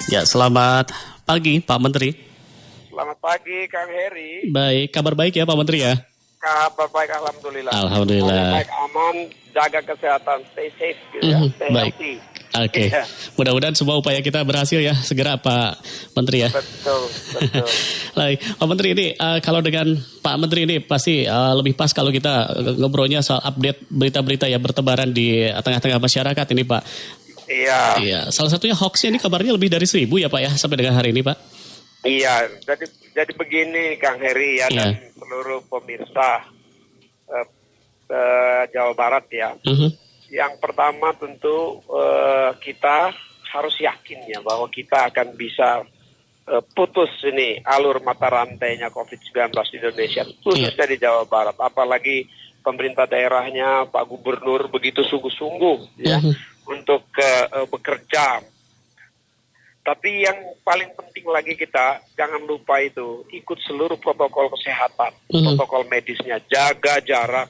Ya, selamat pagi Pak Menteri. Selamat pagi, Kang Heri. Baik, kabar baik ya Pak Menteri ya? Kabar baik, alhamdulillah. Alhamdulillah. Baik, aman, jaga kesehatan, stay safe, gitu ya, stay Baik. healthy. Oke, Ya, mudah-mudahan semua upaya kita berhasil ya, segera Pak Menteri ya. betul, betul. Baik, Pak Menteri ini kalau dengan Pak Menteri ini pasti lebih pas kalau kita ngobrolnya soal update berita-berita ya bertebaran di tengah-tengah masyarakat ini Pak. Iya, Iya, salah satunya hoaxnya ini kabarnya lebih dari 1.000 ya Pak ya sampai dengan hari ini Pak. iya. Jadi begini, Kang Heri ya, dan seluruh pemirsa Jawa Barat ya. Yang pertama tentu kita harus yakin ya bahwa kita akan bisa putus ini alur mata rantainya COVID-19 di Indonesia, khususnya di Jawa Barat. Apalagi pemerintah daerahnya, Pak Gubernur begitu sungguh-sungguh ya untuk bekerja. Tapi yang paling penting lagi kita jangan lupa itu ikut seluruh protokol kesehatan, protokol medisnya, jaga jarak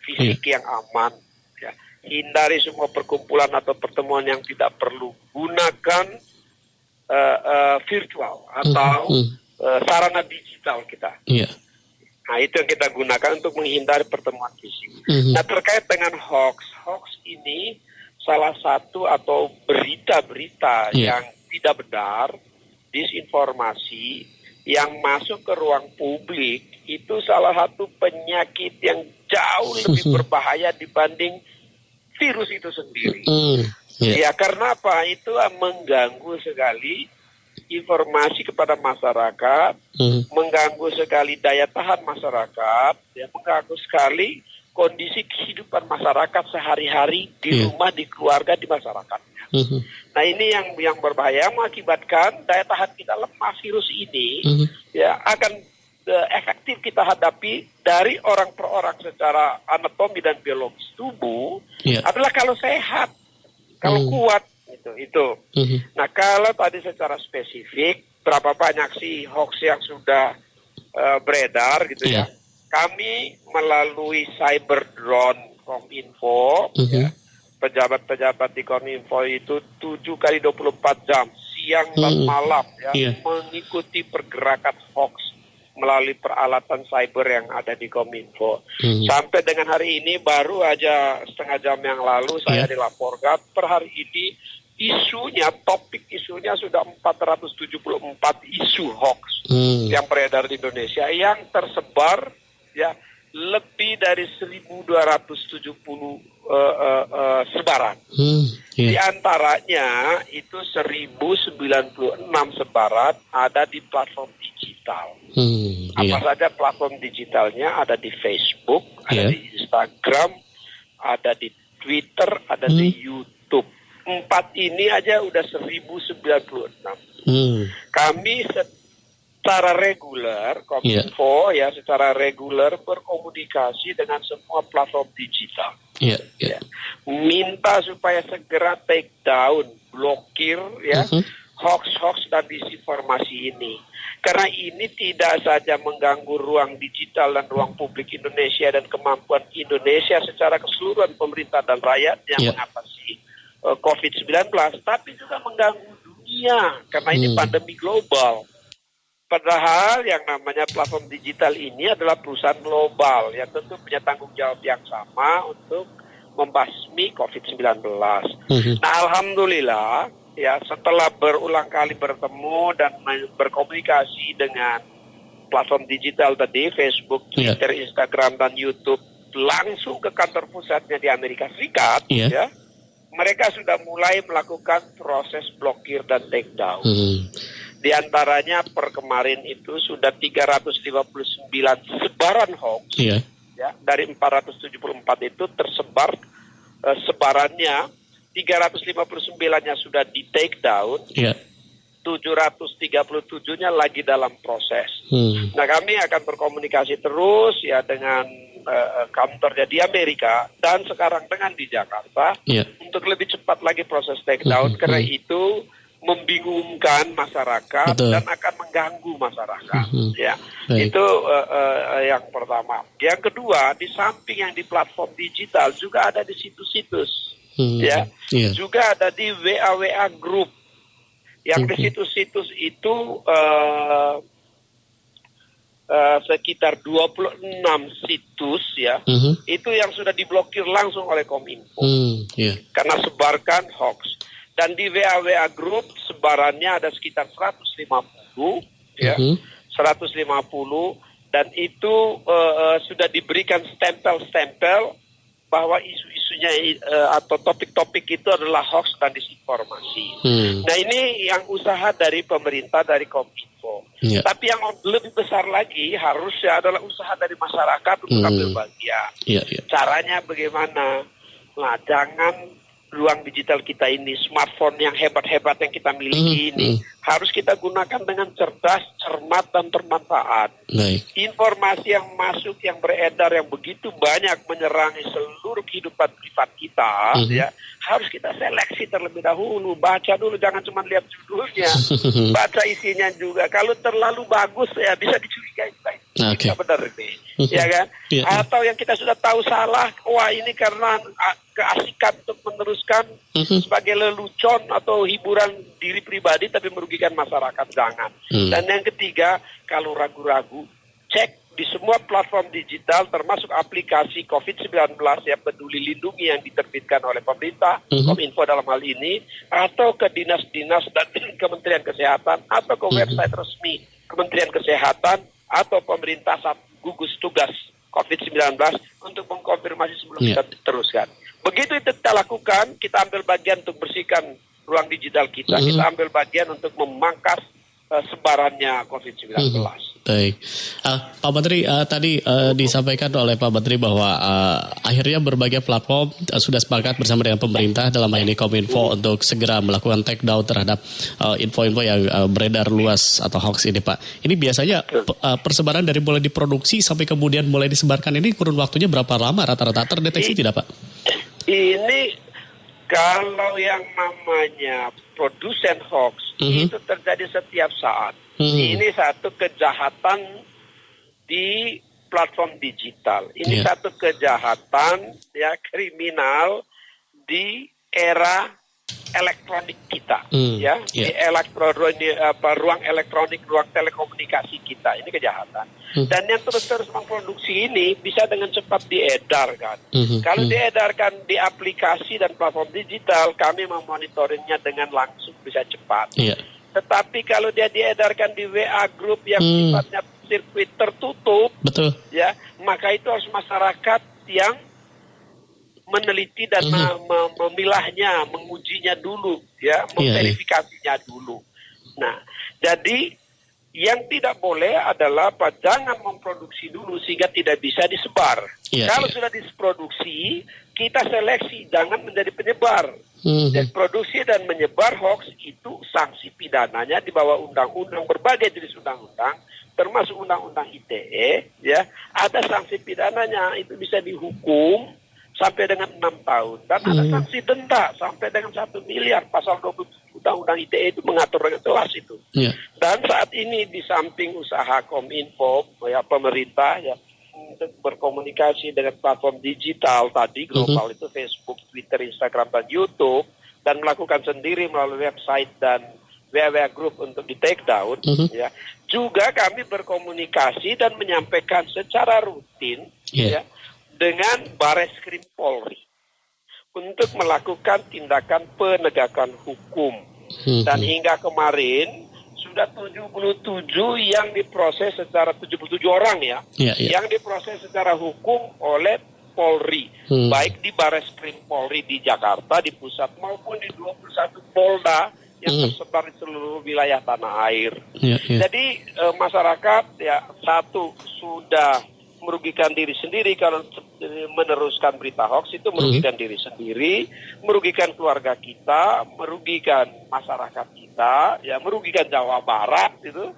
fisik yang aman. Hindari semua perkumpulan atau pertemuan yang tidak perlu. Gunakan virtual atau sarana digital kita. Nah, itu yang kita gunakan untuk menghindari pertemuan fisik. Nah, terkait dengan hoax ini salah satu atau berita-berita yang tidak benar, disinformasi yang masuk ke ruang publik itu salah satu penyakit yang jauh lebih berbahaya dibanding virus itu sendiri. Ya, karena apa? Itu mengganggu sekali informasi kepada masyarakat, mengganggu sekali daya tahan masyarakat, ya, mengganggu sekali kondisi kehidupan masyarakat sehari-hari di rumah, di keluarga, di masyarakatnya. Nah, ini yang berbahaya, mengakibatkan daya tahan kita lemah. Virus ini ya akan efektif kita hadapi dari orang per orang secara anatomi dan biologis tubuh adalah kalau sehat, kalau kuat itu. Nah, kalau tadi secara spesifik berapa banyak sih hoax yang sudah beredar gitu ya. Kami melalui cyber drone Kominfo, pejabat-pejabat di Kominfo itu 7 kali 24 jam siang dan malam mengikuti pergerakan hoax melalui peralatan cyber yang ada di Kominfo. Sampai dengan hari ini baru aja setengah jam yang lalu saya dilaporkan per hari ini topik isunya sudah 474 isu hoax yang beredar di Indonesia yang tersebar ya lebih dari 1.270 sebaran. Di antaranya itu 1.096 sebaran ada di platform digital. Apa saja platform digitalnya? Ada di Facebook, ada di Instagram, ada di Twitter, ada di YouTube. 4 ini aja udah 1.096. Kami secara reguler, Kominfo secara reguler berkomunikasi dengan semua platform digital. Minta supaya segera take down, blokir hoax dan disinformasi ini. Karena ini tidak saja mengganggu ruang digital dan ruang publik Indonesia dan kemampuan Indonesia secara keseluruhan pemerintah dan rakyat yang mengatasi COVID-19, tapi juga mengganggu dunia karena ini pandemi global. Padahal yang namanya platform digital ini adalah perusahaan global yang tentu punya tanggung jawab yang sama untuk membasmi COVID-19. Nah, alhamdulillah ya setelah berulang kali bertemu dan berkomunikasi dengan platform digital tadi, Facebook, Twitter, Instagram, dan YouTube, langsung ke kantor pusatnya di Amerika Serikat, mereka sudah mulai melakukan proses blokir dan take down. Di antaranya per kemarin itu sudah 359 sebaran hoax, dari 474 itu tersebar sebarannya 359-nya sudah di take down, 737-nya lagi dalam proses. Nah, kami akan berkomunikasi terus ya dengan kantornya di Amerika dan sekarang dengan di Jakarta untuk lebih cepat lagi proses take down karena itu membingungkan masyarakat dan akan mengganggu masyarakat. Itu yang pertama. Yang kedua, di samping yang di platform digital juga ada di situs-situs, juga ada di WA group Yang di situs-situs itu sekitar 26 situs ya, itu yang sudah diblokir langsung oleh Kominfo karena sebarkan hoax. Dan di WA Group sebarannya ada sekitar 150 ya, 150, dan itu sudah diberikan stempel-stempel bahwa isu-isunya atau topik-topik itu adalah hoax dan disinformasi. Nah, ini yang usaha dari pemerintah, dari Kominfo. Tapi yang lebih besar lagi harusnya adalah usaha dari masyarakat untuk ambil bagian. Caranya bagaimana? Nah, jangan ruang digital kita ini, smartphone yang hebat-hebat yang kita miliki ini, harus kita gunakan dengan cerdas, cermat, dan bermanfaat. Informasi yang masuk, yang beredar, yang begitu banyak menyerangi seluruh kehidupan privat kita, ya, harus kita seleksi terlebih dahulu. Baca dulu, jangan cuma lihat judulnya. Baca isinya juga. Kalau terlalu bagus, ya bisa dicurigai. Tidak benar ini. Ya kan? Atau yang kita sudah tahu salah, wah ini karena keasikan untuk meneruskan sebagai lelucon atau hiburan diri pribadi tapi merugikan masyarakat, jangan. Dan yang ketiga, kalau ragu-ragu, cek di semua platform digital termasuk aplikasi COVID-19 ya, Peduli Lindungi yang diterbitkan oleh pemerintah, Kominfo dalam hal ini, atau ke dinas-dinas dan Kementerian Kesehatan, atau ke website resmi Kementerian Kesehatan atau pemerintah saat gugus tugas COVID-19 untuk mengkonfirmasi sebelum kita teruskan. Begitu itu kita lakukan, kita ambil bagian untuk bersihkan ruang digital kita, kita ambil bagian untuk memangkas sebarannya COVID-19. Baik, Pak Menteri, tadi disampaikan oleh Pak Menteri bahwa akhirnya berbagai platform sudah sepakat bersama dengan pemerintah dalam hal ini Kominfo untuk segera melakukan take down terhadap info-info yang beredar luas atau hoax ini, Pak. Ini biasanya persebaran dari mulai diproduksi sampai kemudian mulai disebarkan ini kurun waktunya berapa lama rata-rata, terdeteksi tidak, Pak? Ini kalau yang namanya produsen hoax itu terjadi setiap saat. Ini satu kejahatan di platform digital. Ini satu kejahatan ya, kriminal di era elektronik kita, ya, di ruang elektronik, ruang telekomunikasi kita. Ini kejahatan. Dan yang terus-terus memproduksi ini bisa dengan cepat diedarkan. Kalau diedarkan di aplikasi dan platform digital, kami memonitoringnya dengan langsung bisa cepat. Tetapi kalau dia diedarkan di WA Group yang sifatnya sirkuit tertutup, ya, maka itu harus masyarakat yang meneliti dan memilahnya, mengujinya dulu, ya, memverifikasinya dulu. Nah, jadi yang tidak boleh adalah jangan memproduksi dulu sehingga tidak bisa disebar. Kalau sudah diproduksi, kita seleksi, jangan menjadi penyebar. Dan produksi dan menyebar hoax itu sanksi pidananya di bawah undang-undang, berbagai jenis undang-undang, termasuk undang-undang ITE, ya, ada sanksi pidananya, itu bisa dihukum sampai dengan 6 tahun. Dan ada sanksi denda sampai dengan 1 miliar. Pasal 27 Undang-Undang ITE itu mengatur dengan jelas itu. Dan saat ini di samping usaha Kominfo, ya, pemerintah, ya, untuk berkomunikasi dengan platform digital tadi, global itu Facebook, Twitter, Instagram, dan YouTube, dan melakukan sendiri melalui website dan WA Group untuk di take down, ya. Juga kami berkomunikasi dan menyampaikan secara rutin, ya, dengan Bareskrim Polri untuk melakukan tindakan penegakan hukum. Dan hingga kemarin sudah 77 yang diproses secara 77 orang ya, yang diproses secara hukum oleh Polri, baik di Bareskrim Polri di Jakarta, di pusat, maupun di 21 Polda yang tersebar di seluruh wilayah tanah air. Jadi masyarakat, ya, satu, sudah merugikan diri sendiri kalau meneruskan berita hoax, itu merugikan diri sendiri, merugikan keluarga kita, merugikan masyarakat kita, ya, merugikan Jawa Barat itu.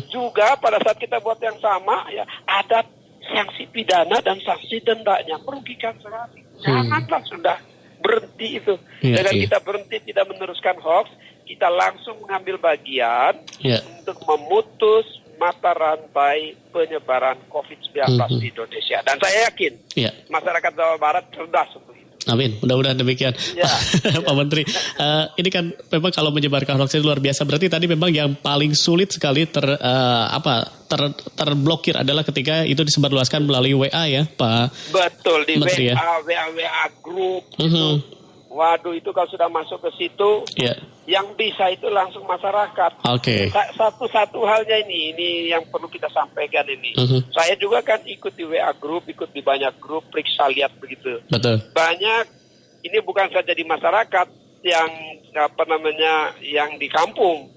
Juga pada saat kita buat yang sama, ya, ada sanksi pidana dan sanksi dendanya, merugikan sekali. Janganlah sudah berhenti itu. Dengan kita berhenti tidak meneruskan hoax, kita langsung mengambil bagian untuk memutus mata rantai penyebaran COVID-19 di Indonesia. Dan saya yakin masyarakat Jawa Barat cerdas untuk itu. Amin, mudah-mudahan demikian. Ya. Pak Menteri, ini kan memang kalau menyebarkan hoax itu luar biasa. Berarti tadi memang yang paling sulit sekali terblokir adalah ketika itu disebarluaskan melalui WA ya, Pak. Betul, di Menteri, WA grup. Waduh, itu kalau sudah masuk ke situ, yang bisa itu langsung masyarakat. Oke. Satu halnya ini yang perlu kita sampaikan ini. Saya juga kan ikut di WA grup, ikut di banyak grup, periksa lihat begitu. Betul. Banyak, ini bukan saja di masyarakat yang yang di kampung,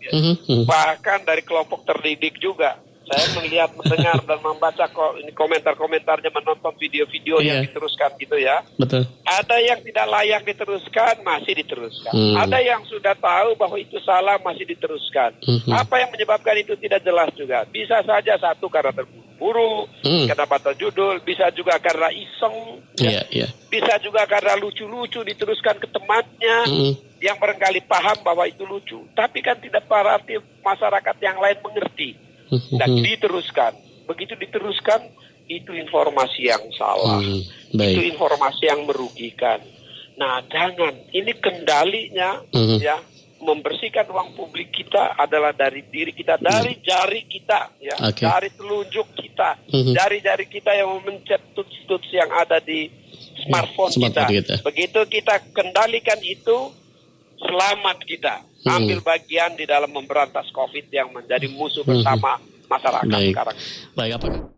bahkan dari kelompok terdidik juga. Saya melihat, mendengar dan membaca komentar-komentarnya, menonton video-video yang diteruskan gitu ya. Betul. Ada yang tidak layak diteruskan, masih diteruskan. Ada yang sudah tahu bahwa itu salah, masih diteruskan. Apa yang menyebabkan itu tidak jelas juga. Bisa saja satu karena terburu-buru, karena baca judul, bisa juga karena iseng, bisa juga karena lucu-lucu diteruskan ke temannya, yang barangkali paham bahwa itu lucu. Tapi kan tidak berarti masyarakat yang lain mengerti. Dan diteruskan. Begitu diteruskan, itu informasi yang salah. Itu informasi yang merugikan. Nah, jangan. Ini kendalinya ya, membersihkan ruang publik kita adalah dari diri kita, dari jari kita ya, dari telunjuk kita, jari-jari kita yang memencet tuts-tuts yang ada di smartphone kita. Begitu kita kendalikan itu, selamat kita. Ambil bagian di dalam memberantas COVID yang menjadi musuh bersama masyarakat sekarang. Baik, apakah